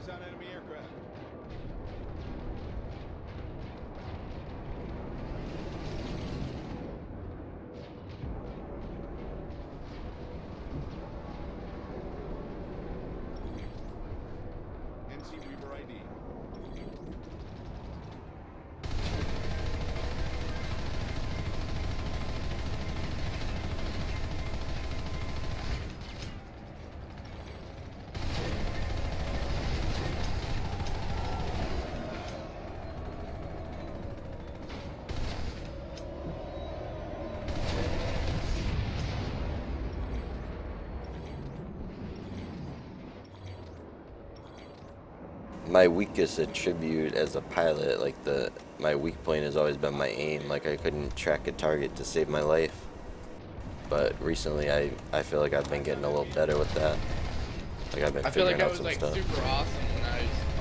Eyes on enemy aircraft. NC Weaver ID. My weakest attribute as a pilot, like my weak point has always been my aim. Like I couldn't track a target to save my life. But recently I feel like I've been getting a little better with that. Like I've been I feel figuring like I out was some like stuff. super awesome when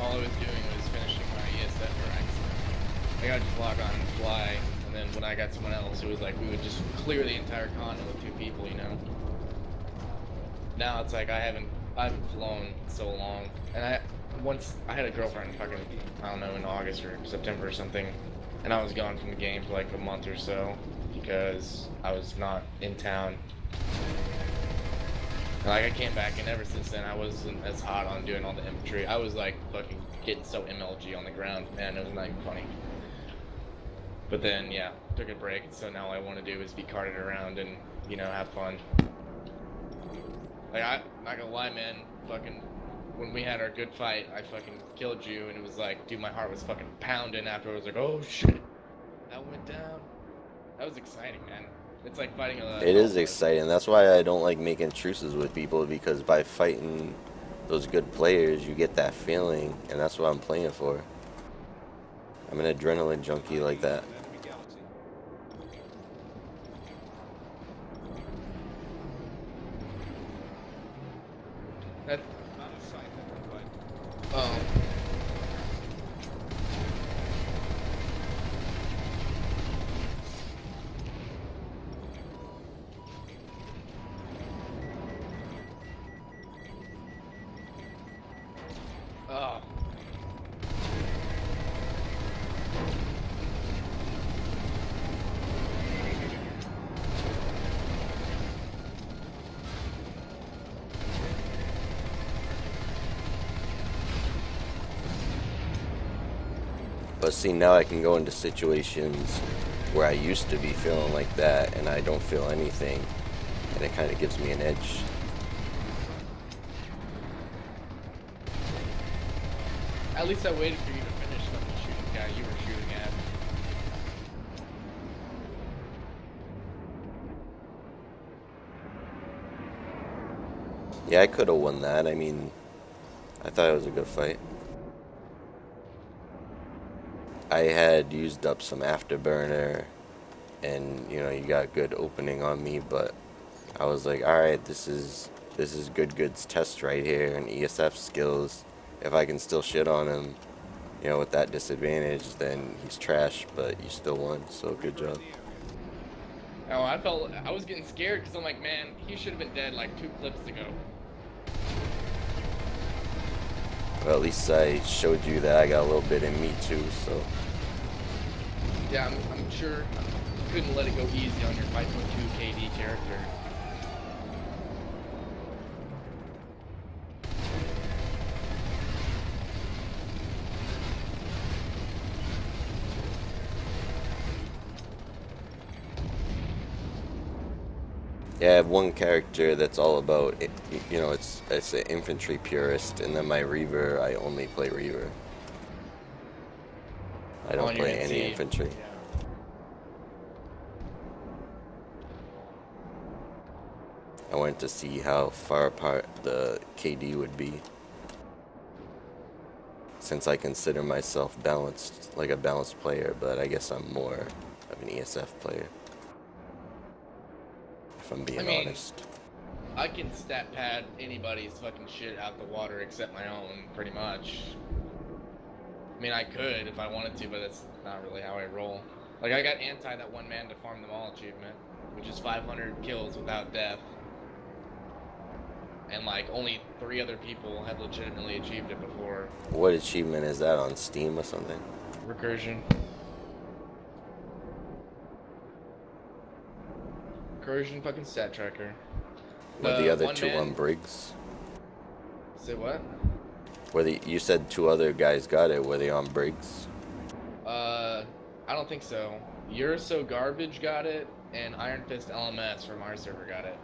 all I was doing was finishing my ESF or accident. Like I would just log on and fly, and then when I got someone else, it was like we would just clear the entire continent with 2 people, you know. Now it's like I haven't flown so long, and once I had a girlfriend fucking, I don't know, in August or September or something, and I was gone from the game for like a month or so because I was not in town. And like I came back, and ever since then I wasn't as hot on doing all the infantry. I was like fucking getting so MLG on the ground, man, it was not even funny. But then yeah, took a break, so now all I want to do is be carted around and, you know, have fun. Like, I'm not gonna lie, man, fucking, when we had our good fight, I fucking killed you, and it was like, dude, my heart was fucking pounding after. I was like, oh shit, that went down. That was exciting, man. It's like fighting a... It is exciting. That's why I don't like making truces with people, because by fighting those good players, you get that feeling, and that's what I'm playing for. I'm an adrenaline junkie like that. Enemy galaxy. That, Not a sight that can fight. oh. Oh. But see, now I can go into situations where I used to be feeling like that, and I don't feel anything, and it kind of gives me an edge. At least I waited for you to finish the shooting guy you were shooting at. Yeah, I could have won that. I mean, I thought it was a good fight. I had used up some afterburner, and you know, you got good opening on me, but I was like, all right, this is good goods test right here, and ESF skills. If I can still shit on him, you know, with that disadvantage, then he's trash, but you still won, so good job. Oh, I was getting scared because I'm like, man, he should have been dead like 2 clips ago. Well, at least I showed you that I got a little bit in me too, so. Yeah, I'm sure you couldn't let it go easy on your 5.2 KD character. Yeah, I have one character that's all about, you know, it's an infantry purist, and then my Reaver, I only play Reaver. I don't play any infantry. I wanted to see how far apart the KD would be, since I consider myself balanced, like a balanced player, but I guess I'm more of an ESF player, if I'm being honest. I can stat pad anybody's fucking shit out the water except my own, pretty much. I mean, I could if I wanted to, but that's not really how I roll. Like, I got anti that one man to farm them all achievement, which is 500 kills without death. and like only 3 other people had legitimately achieved it before. What achievement is that, on Steam or something? Recursion. Recursion fucking stat tracker. Were the other one two man- on Briggs? Say what? You said 2 other guys got it. Were they on Briggs? I don't think so. You're So Garbage got it, and Iron Fist LMS from our server got it.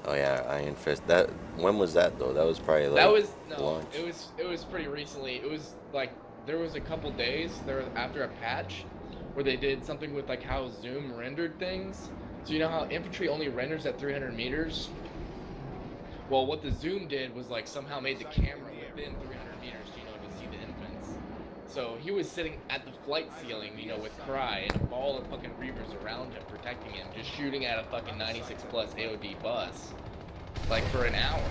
Oh yeah, Iron Fist. That, when was that though? That was probably like That was no. launch. It was pretty recently. It was like there was a couple days there after a patch where they did something with like how Zoom rendered things. So you know how infantry only renders at 300 meters? Well, what the Zoom did was like somehow made the camera within 300 meters, you know, to see the infants. So he was sitting at the flight ceiling, you know, with Cry and a ball of fucking Reavers around him, protecting him, just shooting at a fucking 96 plus AOD bus, like for an hour.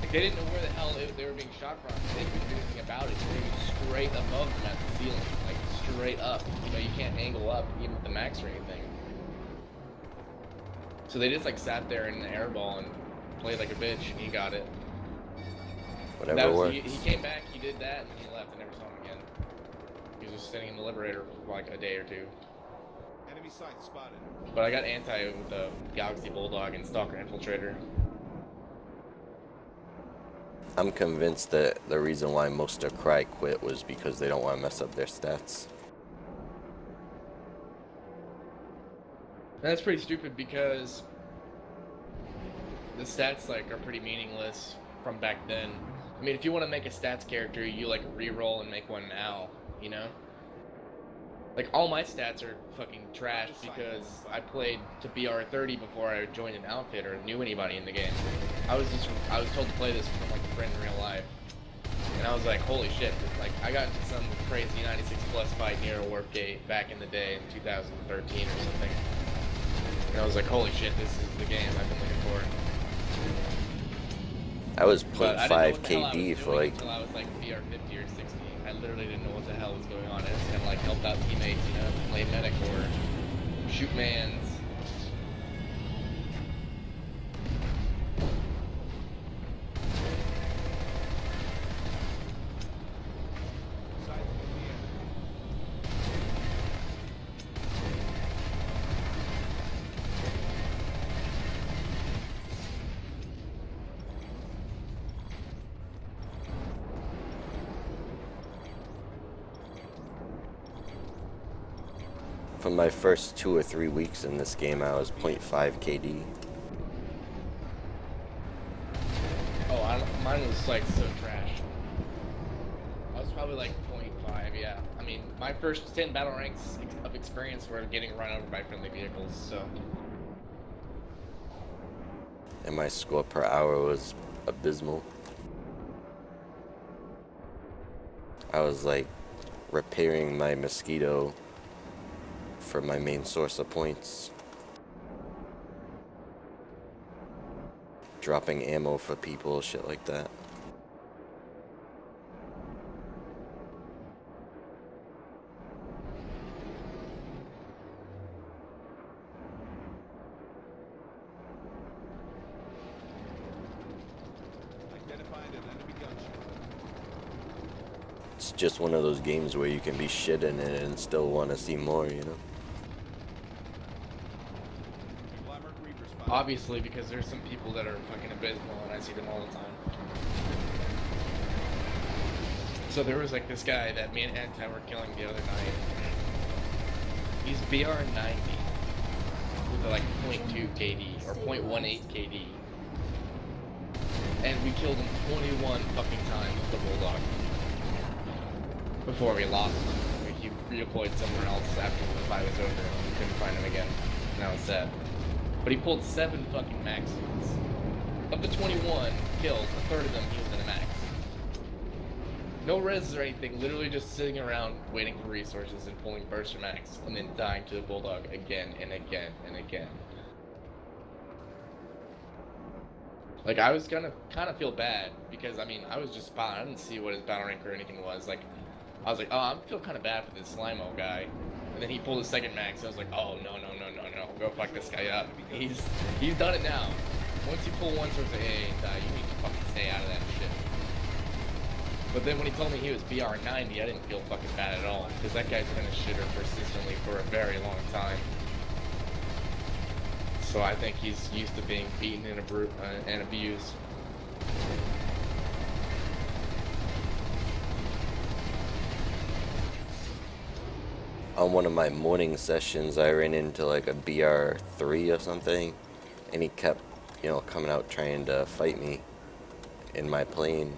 Like they didn't know where the hell they were being shot from. They couldn't do anything about it. They were straight above them at the ceiling, like straight up. You know, you can't angle up even with the max or anything. So they just like sat there in the airball and played like a bitch, and he got it. Whatever works. He came back, he did that, and he left. I never saw him again. He was just sitting in the Liberator for like a day or 2. Enemy sight spotted. But I got anti with the Galaxy Bulldog and Stalker Infiltrator. I'm convinced that the reason why most of Cry quit was because they don't want to mess up their stats. And that's pretty stupid because the stats like are pretty meaningless from back then. I mean, if you want to make a stats character, you like re-roll and make one now, you know? Like all my stats are fucking trash because I played to BR30 before I joined an outfit or knew anybody in the game. I was told to play this from like a friend in real life. And I was like, holy shit, like I got into some crazy 96 plus fight near a warp gate back in the day in 2013 or something. And I was like, holy shit, this is the game I've been looking for. I was But I didn't know 0.5 what the hell I was KD for doing like, until I was like BR50 or 60. I literally didn't know what the hell was going on. I just kind of like helped out teammates, you know, play medic or shoot mans. Sight in the enemy. for my first 2 or 3 weeks in this game, I was 0.5 KD. Oh, mine was like so trash. I was probably like 0.5, yeah. I mean, my first 10 battle ranks of experience were getting run over by friendly vehicles, so. And my score per hour was abysmal. I was like repairing my Mosquito for my main source of points. Dropping ammo for people, shit like that. Identified an enemy gunship. It's just one of those games where you can be shit in it and still want to see more, you know? Conglomerate Reaper spotted. Obviously, because there's some people that are fucking abysmal and I see them all the time. So there was like this guy that me and Anti were killing the other night. He's BR90 with like 0.2 KD or 0.18 KD. And we killed him 21 fucking times with the Bulldog. Before we lost him. He redeployed somewhere else after the fight was over and we couldn't find him again. And I was sad. But he pulled 7 fucking max suits. Of the 21 killed, a third of them he was in a max. No res or anything, literally just sitting around waiting for resources and pulling burst or max, and then dying to the Bulldog again and again and again. Like, I was gonna kind of feel bad, because, I mean, I was just spotting. I didn't see what his battle rank or anything was. Like, I was like, oh, I feel kind of bad for this Slimo guy. And then he pulled his second max, I was like, oh, no, go fuck this guy up. He's done it now. once you pull one towards the AA and die, you need to fucking stay out of that shit. But then when he told me he was BR90, I didn't feel fucking bad at all, because that guy's been a shitter persistently for a very long time. So I think he's used to being beaten and abused. On one of my morning sessions, I ran into like a BR3 or something, and he kept, coming out trying to fight me in my plane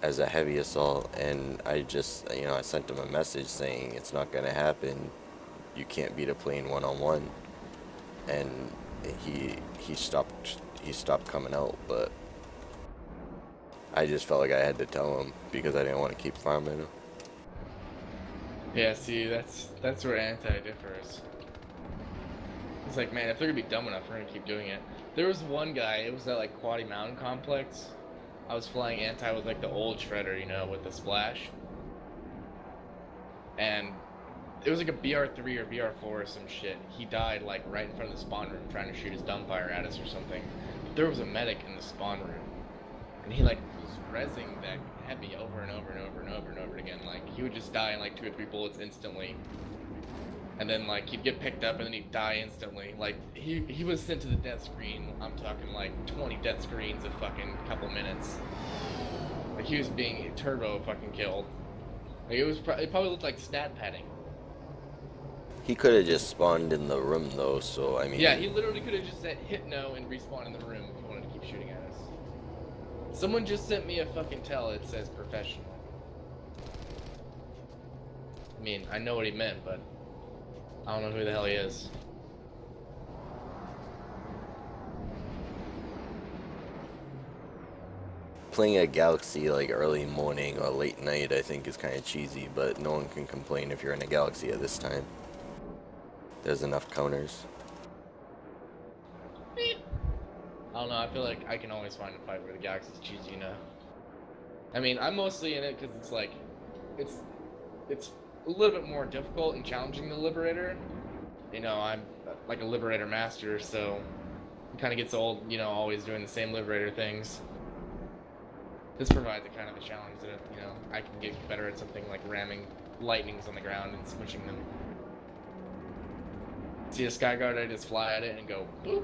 as a heavy assault, and I just, I sent him a message saying it's not gonna happen. You can't beat a plane one-on-one, and he stopped coming out, but I just felt like I had to tell him because I didn't want to keep farming him. Yeah, see, that's where anti differs. It's like, man, if they're gonna be dumb enough, we're gonna keep doing it. There was one guy, it was at like Quaddy Mountain Complex. I was flying anti with like the old shredder, with the splash. And it was like a BR3 or BR4 or some shit. He died like right in front of the spawn room trying to shoot his dumbfire at us or something. But there was a medic in the spawn room. And he like was rezzing that heavy over and over and over and over and over again. Like he would just die in like 2 or 3 bullets instantly. And then like he'd get picked up and then he'd die instantly. Like he was sent to the death screen. I'm talking like 20 death screens a fucking couple minutes. Like he was being turbo fucking killed. Like it probably looked like stat padding. He could have just spawned in the room though, so I mean. Yeah, he literally could have just said hit no and respawn in the room if he wanted to keep shooting at us. Someone just sent me a fucking tell that says professional. I mean, I know what he meant, but I don't know who the hell he is. Playing a Galaxy like early morning or late night I think is kind of cheesy, but no one can complain if you're in a Galaxy at this time. There's enough counters. I don't know, I feel like I can always find a fight where the Galaxy's cheesy, I mean, I'm mostly in it because it's like, it's a little bit more difficult and challenging than the Liberator. I'm like a Liberator master, so it kind of gets old, always doing the same Liberator things. This provides a kind of a challenge that, I can get better at something like ramming lightnings on the ground and smushing them. See a Skyguard, I just fly at it and go boop.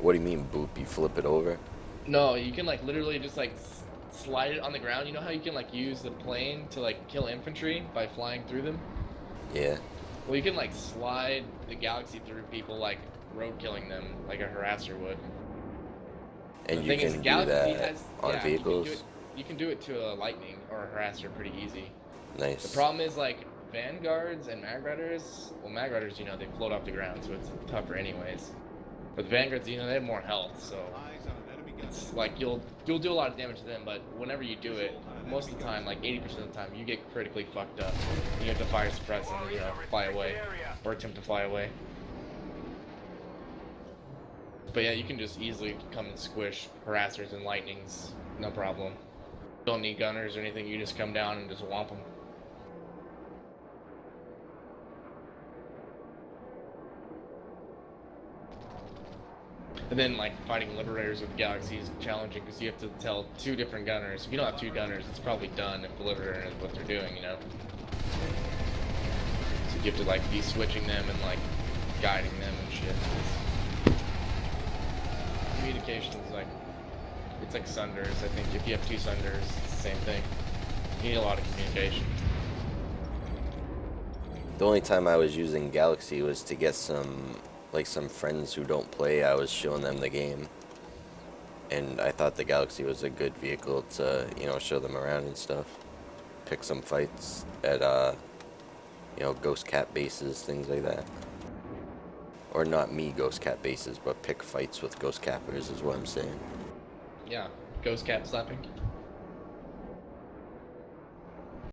What do you mean boop? You flip it over? No, you can like literally just like slide it on the ground. You know how you can like use the plane to like kill infantry by flying through them? Yeah. Well, you can like slide the Galaxy through people like road killing them like a harasser would. And the you thing can is, do Galaxy that has, on vehicles? You can do it to a Lightning or a harasser pretty easy. Nice. The problem is like Vanguards and Mag Riders, well Mag Riders, they float off the ground, so it's tougher anyways. But the Vanguards, they have more health, so Eyes on an enemy gunship. it's like you'll do a lot of damage to them, but whenever you do it, most of the time, like 80% of the time, you get critically fucked up. You have to fire suppress and fly away, or attempt to fly away. But yeah, you can just easily come and squish harassers and lightnings, no problem. You don't need gunners or anything, you just come down and just whomp them. And then, like, fighting Liberators with Galaxy is challenging because you have to tell 2 different gunners. If you don't have 2 gunners, it's probably done if the Liberator knows what they're doing, So you have to, like, be switching them and, like, guiding them and shit. Communication is, like, it's like Sunders. I think if you have 2 Sunders, it's the same thing. You need a lot of communication. The only time I was using Galaxy was to get some friends who don't play. I was showing them the game, and I thought the Galaxy was a good vehicle to show them around and stuff, pick some fights at Ghost Cat bases, things like that. Or not me Ghost Cat bases, but pick fights with Ghost Cappers is what I'm saying. Yeah, Ghost Cap slapping.